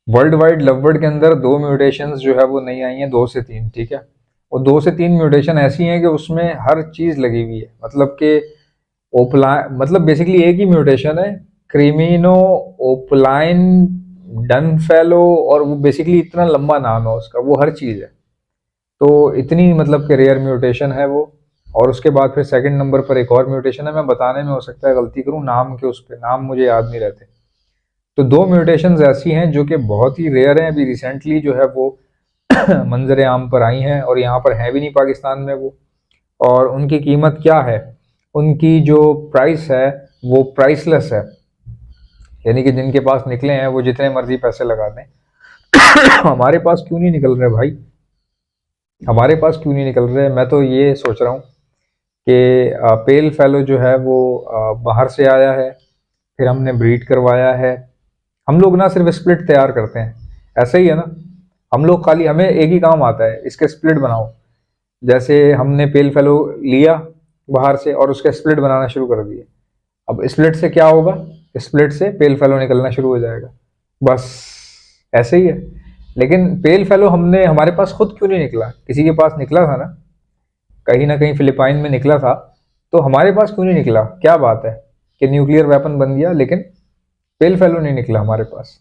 World wide love bird के अंदर दो म्यूटेशंस जो है वो नहीं आई हैं, दो से तीन, ठीक है। और दो से तीन म्यूटेशन ऐसी हैं कि उसमें हर चीज लगी हुई है, मतलब कि ओपला मतलब बेसिकली एक ही म्यूटेशन है, क्रीमिनो ओपलाइन डन फेलो, और वो बेसिकली इतना लंबा नाम है उसका, वो हर चीज है। तो इतनी मतलब कि रेयर म्यूटेशन है वो। और उसके बाद फिर सेकंड नंबर पर एक और म्यूटेशन है, मैं बताने में हो सकता है गलती करूं नाम के, उस पे नाम मुझे याद नहीं रहते। तो दो म्यूटेशंस ऐसी हैं जो कि बहुत ही रेयर हैं, अभी रिसेंटली जो है वो मंजर आम पर आई हैं, और यहाँ पर है भी नहीं पाकिस्तान में वो। और उनकी कीमत क्या है, उनकी जो प्राइस है वो प्राइसलेस है, यानी कि जिनके पास निकले हैं वो जितने मर्जी पैसे लगा दें। हमारे पास क्यों नहीं निकल रहे भाई, हमारे पास क्यों नहीं निकल रहे? मैं तो ये सोच रहा हूँ कि पेल फेलो जो है वो बाहर से आया है, फिर हमने ब्रीड करवाया है। हम लोग ना सिर्फ स्प्लिट तैयार करते हैं, ऐसा ही है ना। हम लोग खाली, हमें एक ही काम आता है, इसके स्प्लिट बनाओ। जैसे हमने पेल फेलो लिया बाहर से और उसके स्प्लिट बनाना शुरू कर दिए। अब स्प्लिट से क्या होगा, स्प्लिट से पेल फेलो निकलना शुरू हो जाएगा, बस ऐसे ही है। लेकिन पेल फेलो हमने, हमारे पास खुद क्यों नहीं निकला? किसी के पास निकला था ना कहीं फिलिपाइन में निकला था, तो हमारे पास क्यों नहीं निकला? क्या बात है कि न्यूक्लियर वेपन बन गया, लेकिन पेल फेलो नहीं निकला हमारे पास।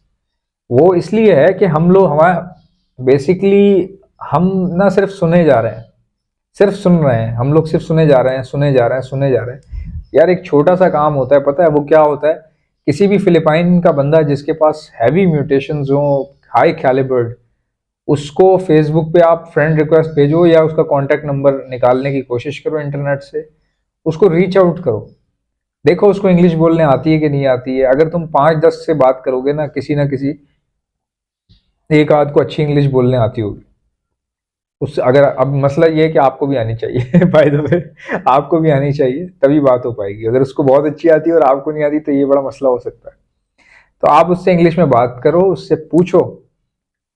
वो इसलिए है कि हम लोग, हमारा बेसिकली हम ना सिर्फ सुने जा रहे हैं, सिर्फ सुन रहे हैं हम लोग, सिर्फ सुने जा रहे हैं, सुने जा रहे हैं, सुने जा रहे हैं। यार एक छोटा सा काम होता है, पता है वो क्या होता है? किसी भी फिलिपाइन का बंदा जिसके पास हैवी म्यूटेशंस हो, हाई कैलिबर्ड, उसको फेसबुक पे आप फ्रेंड रिक्वेस्ट भेजो या उसका कांटेक्ट नंबर निकालने की कोशिश करो इंटरनेट से, उसको रीच आउट करो। देखो उसको इंग्लिश बोलने आती है कि नहीं आती है। अगर तुम 5-10 से बात करोगे ना किसी एक आध को अच्छी इंग्लिश बोलने आती होगी उस, अगर, अब मसला ये है कि आपको भी आनी चाहिए बाय द वे, आपको भी आनी चाहिए तभी बात हो पाएगी। अगर उसको बहुत अच्छी आती है और आपको नहीं आती तो ये बड़ा मसला हो सकता है। तो आप उससे इंग्लिश में बात करो, उससे पूछो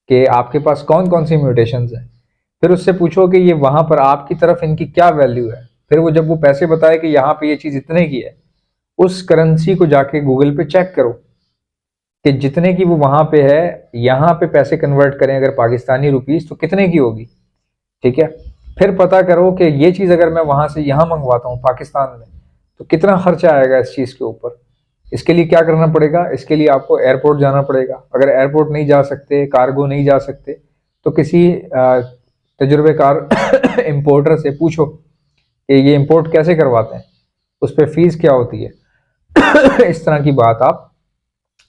कि आपके पास कौन कौन सी म्यूटेशंस हैं। फिर उससे पूछो कि ये वहां पर आपकी तरफ इनकी क्या वैल्यू है। फिर वो जब वो पैसे बताए कि यहाँ पे ये चीज इतने की है, उस करेंसी को जाके गूगल पे चेक करो कि जितने की वो वहां पे है, यहाँ पे पैसे कन्वर्ट करें अगर पाकिस्तानी रुपीस तो कितने की होगी, ठीक है। फिर पता करो कि ये चीज अगर मैं वहां से यहाँ मंगवाता हूँ पाकिस्तान में, तो कितना खर्चा आएगा इस चीज के ऊपर। इसके लिए क्या करना पड़ेगा? इसके लिए आपको एयरपोर्ट जाना पड़ेगा। अगर एयरपोर्ट नहीं जा सकते, कार्गो नहीं जा सकते, तो किसी तजुर्बेकार इंपोर्टर से पूछो कि ये इंपोर्ट कैसे करवाते हैं, उस पर फीस क्या होती है। इस तरह की बात आप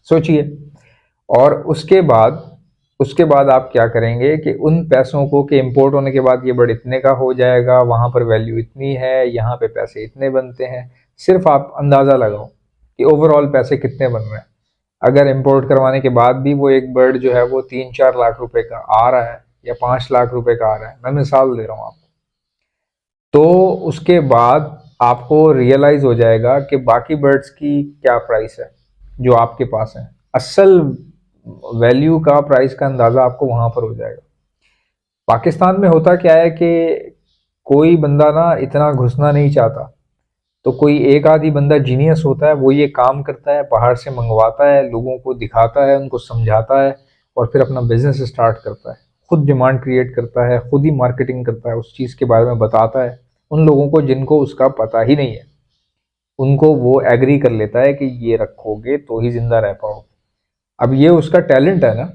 सोचिए। और उसके बाद आप क्या करेंगे कि उन पैसों को, कि इंपोर्ट होने के बाद ये बड़ इतने का हो जाएगा, वहां पर वैल्यू इतनी है, यहाँ पे पैसे इतने बनते हैं। सिर्फ आप अंदाजा लगाओ कि ओवरऑल पैसे कितने बन रहे हैं। अगर इंपोर्ट करवाने के बाद भी वो एक बर्ड जो है वो 3-4 लाख रुपए का आ रहा है या 5 लाख रुपए का आ रहा है, मैं मिसाल दे रहा हूँ आपको, तो उसके बाद आपको रियलाइज हो जाएगा कि बाकी बर्ड्स की क्या प्राइस है जो आपके पास है। असल वैल्यू का, प्राइस का अंदाजा आपको वहां पर हो जाएगा। पाकिस्तान में होता क्या है कि कोई बंदा ना इतना घुसना नहीं चाहता, तो कोई एक आधी बंदा जीनियस होता है, वो ये काम करता है, बाहर से मंगवाता है, लोगों को दिखाता है, उनको समझाता है, और फिर अपना बिजनेस स्टार्ट करता है। खुद डिमांड क्रिएट करता है, खुद ही मार्केटिंग करता है, उस चीज़ के बारे में बताता है उन लोगों को जिनको उसका पता ही नहीं है। उनको वो एग्री कर लेता है कि ये रखोगे तो ही जिंदा रह पाओगे। अब ये उसका टैलेंट है ना,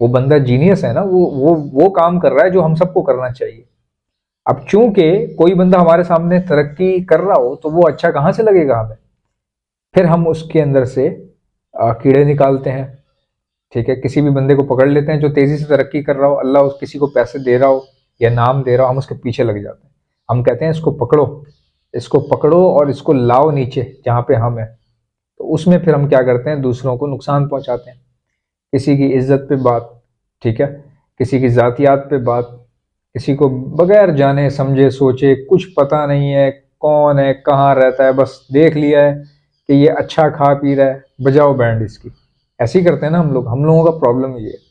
वो बंदा जीनियस है ना, वो काम कर रहा है जो हम सबको करना चाहिए। अब चूंकि कोई बंदा हमारे सामने तरक्की कर रहा हो तो वो अच्छा कहाँ से लगेगा हमें, फिर हम उसके अंदर से कीड़े निकालते हैं, ठीक है। किसी भी बंदे को पकड़ लेते हैं जो तेजी से तरक्की कर रहा हो, अल्लाह उस किसी को पैसे दे रहा हो या नाम दे रहा हो, हम उसके पीछे लग जाते हैं। हम कहते हैं इसको पकड़ो, इसको पकड़ो और इसको लाओ नीचे जहाँ पे हम है। तो उसमें फिर हम क्या करते हैं, दूसरों को नुकसान पहुंचाते हैं, किसी की इज्जत पे बात, ठीक है, किसी की जातियात पे बात, किसी को बगैर जाने समझे सोचे, कुछ पता नहीं है कौन है कहाँ रहता है, बस देख लिया है कि ये अच्छा खा पी रहा है, बजाओ बैंड इसकी। ऐसे ही करते हैं ना हम लोग, हम लोगों का प्रॉब्लम ये है।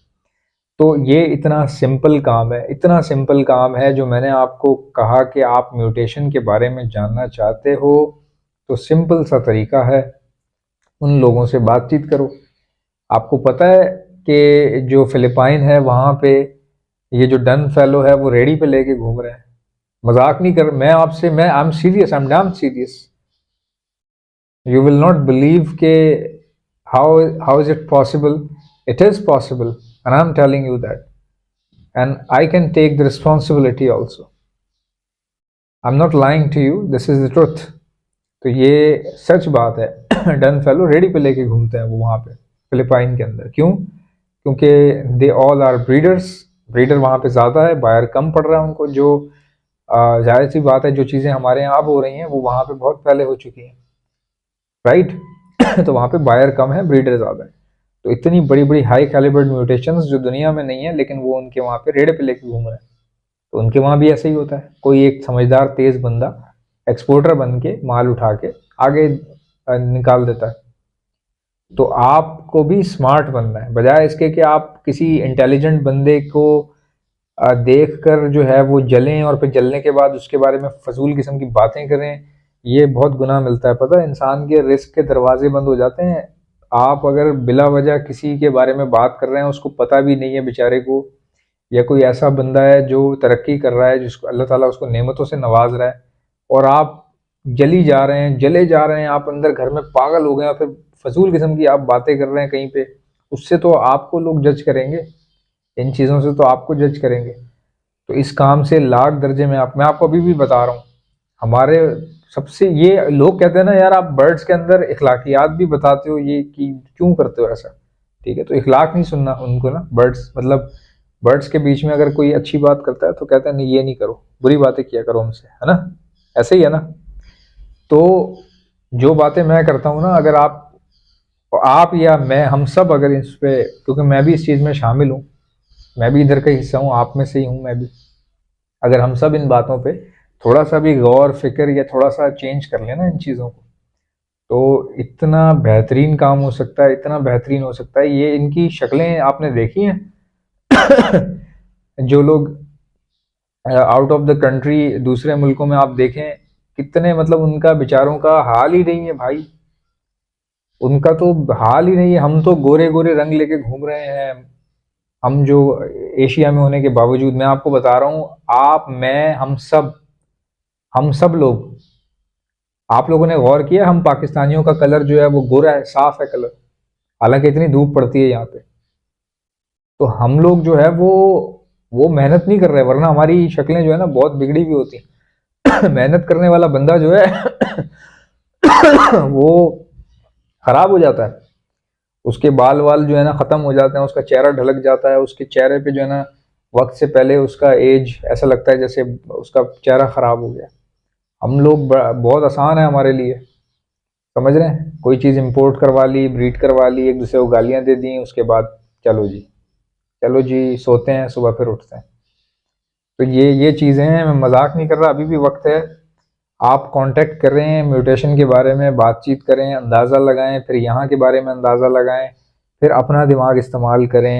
तो ये इतना सिंपल काम है, इतना सिंपल काम है, जो मैंने आपको कहा कि आप म्यूटेशन के बारे में जानना चाहते हो, तो सिंपल सा तरीका है, उन लोगों से बातचीत करो। आपको पता है कि जो फिलिपाइन है वहाँ पे ये जो डन फेलो है वो रेडी पे लेके घूम रहे हैं। मजाक नहीं कर मैं आपसे, मैं I am serious, I am damn serious. You will not believe के how is it possible. It is possible and I am telling you that, and I can take the responsibility also. I am not lying to you, this is the truth. तो ये सच बात है। Done fellow ready पे लेके घूमते हैं वो वहाँ पे फिलिपाइन के अंदर। क्यों? क्योंकि they all are breeders, breeder वहाँ पे ज़्यादा है, बायर कम पड़ रहा है उनको। जो जाहिर सी बात है, जो चीज़ें हमारे यहाँ अब हो रही हैं वो वहाँ पे बहुत पहले हो चुकी हैं, राइट। तो वहाँ पे बायर कम है, ब्रीडर ज़्यादा है। तो इतनी बड़ी बड़ी हाई कैलिबर्ड म्यूटेशंस जो दुनिया में नहीं है, लेकिन वो उनके वहाँ पे रेडे पे लेके घूम रहे हैं। तो उनके वहाँ भी ऐसा ही होता है। कोई एक समझदार तेज बंदा एक्सपोर्टर बन के माल उठा के आगे निकाल देता है। तो आपको भी स्मार्ट बनना है, बजाय इसके कि आप किसी इंटेलिजेंट बंदे को देख कर जो है वो जलें और फिर जलने के बाद उसके बारे में फजूल किस्म की बातें करें। ये बहुत गुनाह मिलता है, पता है। इंसान के रिस्क के दरवाजे बंद हो जाते हैं। आप अगर बिला वजह किसी के बारे में बात कर रहे हैं, उसको पता भी नहीं है बेचारे को, या कोई ऐसा बंदा है जो तरक्की कर रहा है, जिसको अल्लाह ताला उसको नेमतों से नवाज रहा है, और आप जली जा रहे हैं, जले जा रहे हैं, आप अंदर घर में पागल हो गए हैं, फिर फजूल किस्म की आप बातें कर रहे हैं कहीं पे, उससे तो आपको लोग जज करेंगे। इन चीज़ों से तो आपको जज करेंगे। तो इस काम से लाख दर्जे में मैं आपको अभी भी बता रहा हूँ, हमारे सबसे ये लोग कहते हैं ना यार, आप बर्ड्स के अंदर इखलाकियात भी बताते हो, ये कि क्यों करते हो ऐसा? ठीक है, तो इखलाक नहीं सुनना उनको ना। बर्ड्स मतलब बर्ड्स के बीच में अगर कोई अच्छी बात करता है तो कहता है नहीं ये नहीं करो, बुरी बातें किया करो हमसे, है ना। ऐसे ही है ना। तो जो बातें मैं करता हूँ ना, अगर आप या मैं, हम सब अगर इस पे, क्योंकि मैं भी इस चीज़ में शामिल हूँ, मैं भी इधर का हिस्सा हूँ, आप में से ही हूँ मैं भी। अगर हम सब इन बातों पे थोड़ा सा भी गौर फिक्र या थोड़ा सा चेंज कर लेना इन चीज़ों को, तो इतना बेहतरीन काम हो सकता है, इतना बेहतरीन हो सकता है। ये इनकी शक्लें आपने देखी हैं? जो लोग आउट ऑफ द कंट्री दूसरे मुल्कों में आप देखें, कितने मतलब उनका बेचारों का हाल ही नहीं है भाई, उनका तो हाल ही नहीं है। हम तो गोरे गोरे रंग लेके घूम रहे हैं, हम जो एशिया में होने के बावजूद। मैं आपको बता रहा हूँ, आप, मैं, हम सब लोग, आप लोगों ने गौर किया हम पाकिस्तानियों का कलर जो है वो गोरा है, साफ है कलर, हालांकि इतनी धूप पड़ती है यहाँ पे। तो हम लोग जो है वो मेहनत नहीं कर रहे, वरना हमारी शक्लें जो है ना बहुत बिगड़ी हुई होती हैं। मेहनत करने वाला बंदा जो है वो खराब हो जाता है, उसके बाल वाल जो है ना खत्म हो जाते हैं, उसका चेहरा ढलक जाता है, उसके चेहरे पे जो है ना वक्त से पहले उसका एज, ऐसा लगता है जैसे उसका चेहरा खराब हो गया। हम लोग बहुत आसान है हमारे लिए, समझ रहे हैं। कोई चीज़ इंपोर्ट करवा ली, ब्रीड करवा ली, एक दूसरे को गालियां दे दी, उसके बाद चलो जी, चलो जी, सोते हैं, सुबह फिर उठते हैं। तो ये चीज़ें हैं, मैं मजाक नहीं कर रहा, अभी भी वक्त है। आप कांटेक्ट करें, म्यूटेशन के बारे में बातचीत करें, अंदाज़ा लगाएं, फिर यहाँ के बारे में अंदाज़ा लगाएं, फिर अपना दिमाग इस्तेमाल करें।